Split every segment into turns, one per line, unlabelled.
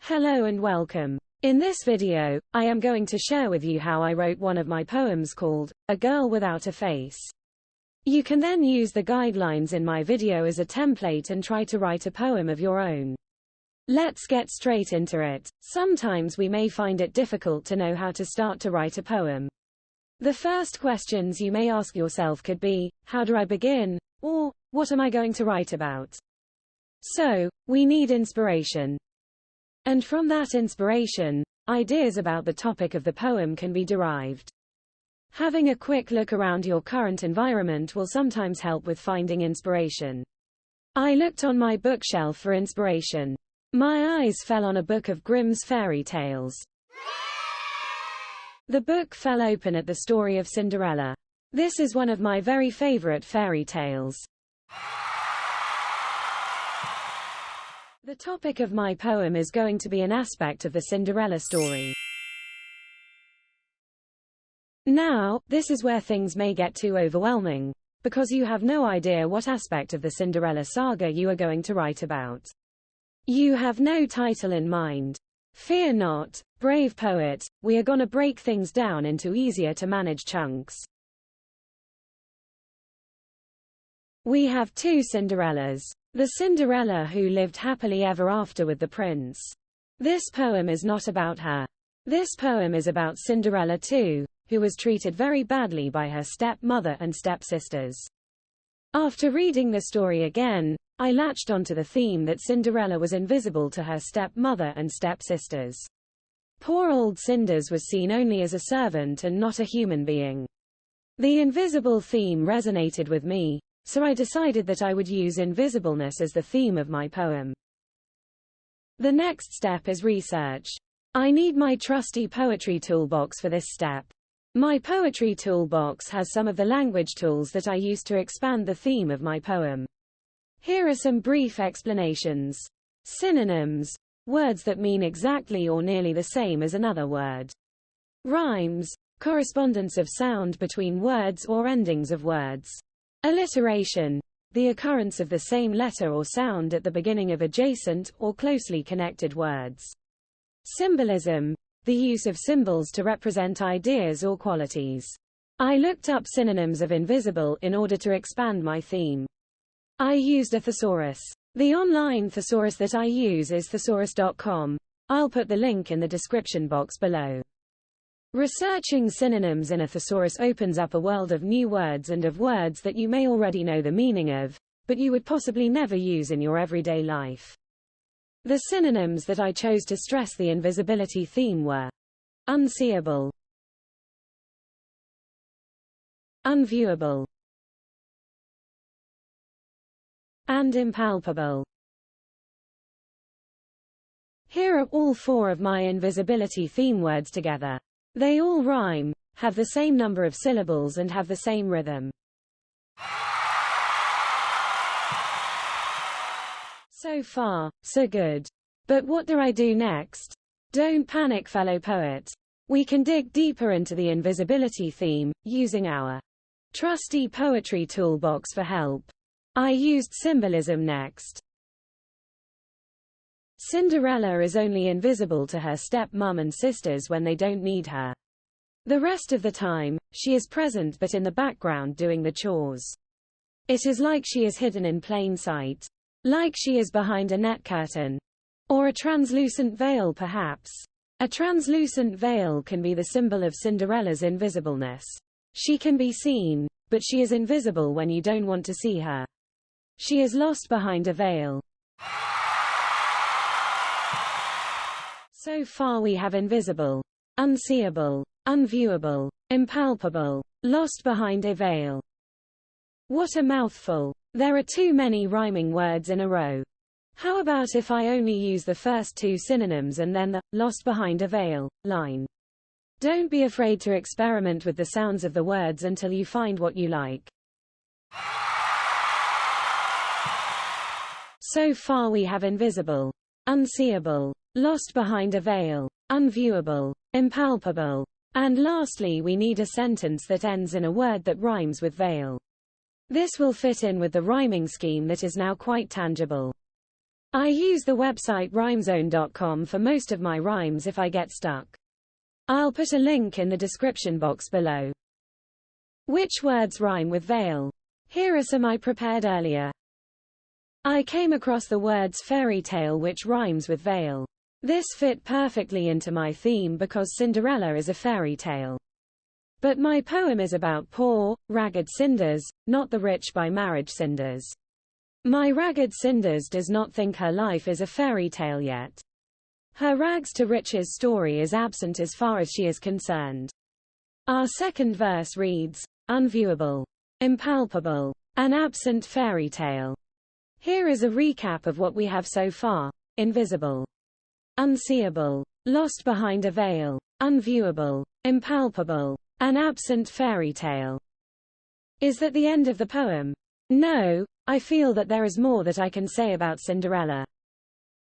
Hello and welcome. In this video, I am going to share with you how I wrote one of my poems called, A Girl Without a Face. You can then use the guidelines in my video as a template and try to write a poem of your own. Let's get straight into it. Sometimes we may find it difficult to know how to start to write a poem. The first questions you may ask yourself could be, how do I begin? Or, what am I going to write about? So, we need inspiration. And from that inspiration, ideas about the topic of the poem can be derived. Having a quick look around your current environment will sometimes help with finding inspiration. I looked on my bookshelf for inspiration. My eyes fell on a book of Grimm's fairy tales. The book fell open at the story of Cinderella. This is one of my very favorite fairy tales. The topic of my poem is going to be an aspect of the Cinderella story. Now, this is where things may get too overwhelming, because you have no idea what aspect of the Cinderella saga you are going to write about. You have no title in mind. Fear not, brave poet, we are gonna break things down into easier to manage chunks. We have two Cinderellas. The Cinderella who lived happily ever after with the prince. This poem is not about her. This poem is about Cinderella too, who was treated very badly by her stepmother and stepsisters. After reading the story again, I latched onto the theme that Cinderella was invisible to her stepmother and stepsisters. Poor old Cinders was seen only as a servant and not a human being. The invisible theme resonated with me, so I decided that I would use invisibleness as the theme of my poem. The next step is research. I need my trusty poetry toolbox for this step. My poetry toolbox has some of the language tools that I use to expand the theme of my poem. Here are some brief explanations. Synonyms, words that mean exactly or nearly the same as another word. Rhymes, correspondence of sound between words or endings of words. Alliteration, the occurrence of the same letter or sound at the beginning of adjacent or closely connected words. Symbolism, the use of symbols to represent ideas or qualities. I looked up synonyms of invisible in order to expand my theme. I used a thesaurus. The online thesaurus that I use is thesaurus.com. I'll put the link in the description box below. Researching synonyms in a thesaurus opens up a world of new words and of words that you may already know the meaning of, but you would possibly never use in your everyday life. The synonyms that I chose to stress the invisibility theme were unseeable, unviewable, and impalpable. Here are all four of my invisibility theme words together. They all rhyme, have the same number of syllables and have the same rhythm. So far, so good. But what do I do next? Don't panic, fellow poet. We can dig deeper into the invisibility theme, using our trusty poetry toolbox for help. I used symbolism next. Cinderella is only invisible to her stepmom and sisters when they don't need her. The rest of the time, she is present but in the background doing the chores. It is like she is hidden in plain sight. Like she is behind a net curtain. Or a translucent veil perhaps. A translucent veil can be the symbol of Cinderella's invisibleness. She can be seen, but she is invisible when you don't want to see her. She is lost behind a veil. So far we have invisible, unseeable, unviewable, impalpable, lost behind a veil. What a mouthful. There are too many rhyming words in a row. How about if I only use the first two synonyms and then the lost behind a veil line? Don't be afraid to experiment with the sounds of the words until you find what you like. So far we have invisible, unseeable, lost behind a veil, unviewable, impalpable, and lastly we need a sentence that ends in a word that rhymes with veil. This will fit in with the rhyming scheme that is now quite tangible. I use the website rhymezone.com for most of my rhymes if I get stuck. I'll put a link in the description box below. Which words rhyme with veil? Here are some I prepared earlier. I came across the words fairy tale, which rhymes with veil. This fit perfectly into my theme because Cinderella is a fairy tale. But my poem is about poor, ragged cinders, not the rich by marriage cinders. My ragged cinders does not think her life is a fairy tale yet. Her rags to riches story is absent as far as she is concerned. Our second verse reads, unviewable, impalpable, an absent fairy tale. Here is a recap of what we have so far: invisible, unseeable, lost behind a veil, unviewable, impalpable, an absent fairy tale. Is that the end of the poem? No, I feel that there is more that I can say about Cinderella.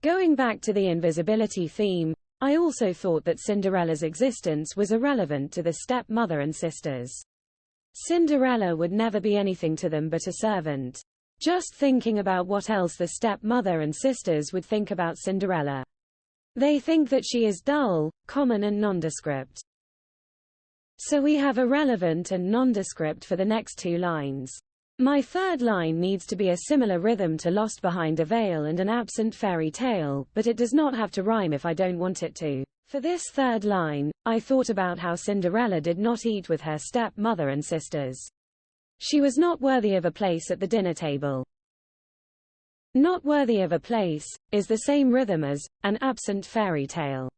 Going back to the invisibility theme, I also thought that Cinderella's existence was irrelevant to the stepmother and sisters. Cinderella would never be anything to them but a servant. Just thinking about what else the stepmother and sisters would think about Cinderella. They think that she is dull, common and nondescript. So we have irrelevant and nondescript for the next two lines. My third line needs to be a similar rhythm to lost behind a veil and an absent fairy tale, but it does not have to rhyme if I don't want it to. For this third line, I thought about how Cinderella did not eat with her stepmother and sisters. She was not worthy of a place at the dinner table. Not worthy of a place is the same rhythm as an absent fairy tale.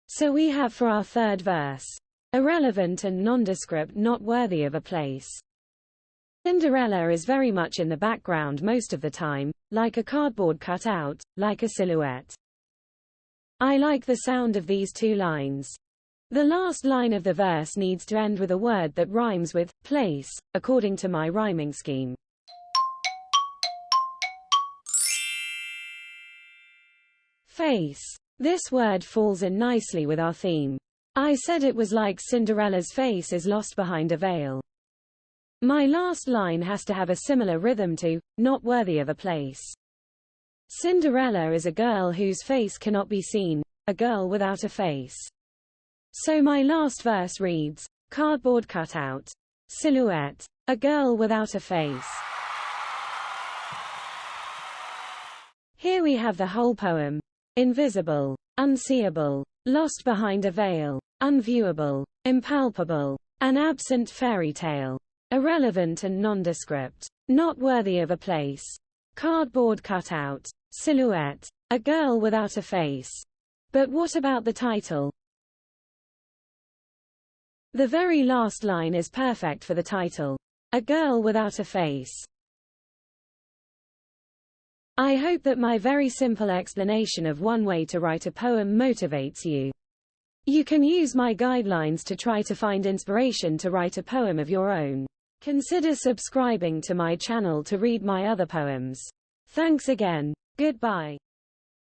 So we have for our third verse, irrelevant and nondescript, not worthy of a place. Cinderella is very much in the background most of the time, like a cardboard cutout, like a silhouette. I like the sound of these two lines. The last line of the verse needs to end with a word that rhymes with place, according to my rhyming scheme. Face. This word falls in nicely with our theme. I said it was like Cinderella's face is lost behind a veil. My last line has to have a similar rhythm to not worthy of a place. Cinderella is a girl whose face cannot be seen, a girl without a face. So my last verse reads, cardboard cutout, silhouette, a girl without a face. Here we have the whole poem. Invisible, unseeable, lost behind a veil, unviewable, impalpable, an absent fairy tale. Irrelevant and nondescript, not worthy of a place. Cardboard cutout, silhouette, a girl without a face. But what about the title? The very last line is perfect for the title. A girl without a face. I hope that my very simple explanation of one way to write a poem motivates you. You can use my guidelines to try to find inspiration to write a poem of your own. Consider subscribing to my channel to read my other poems. Thanks again. Goodbye.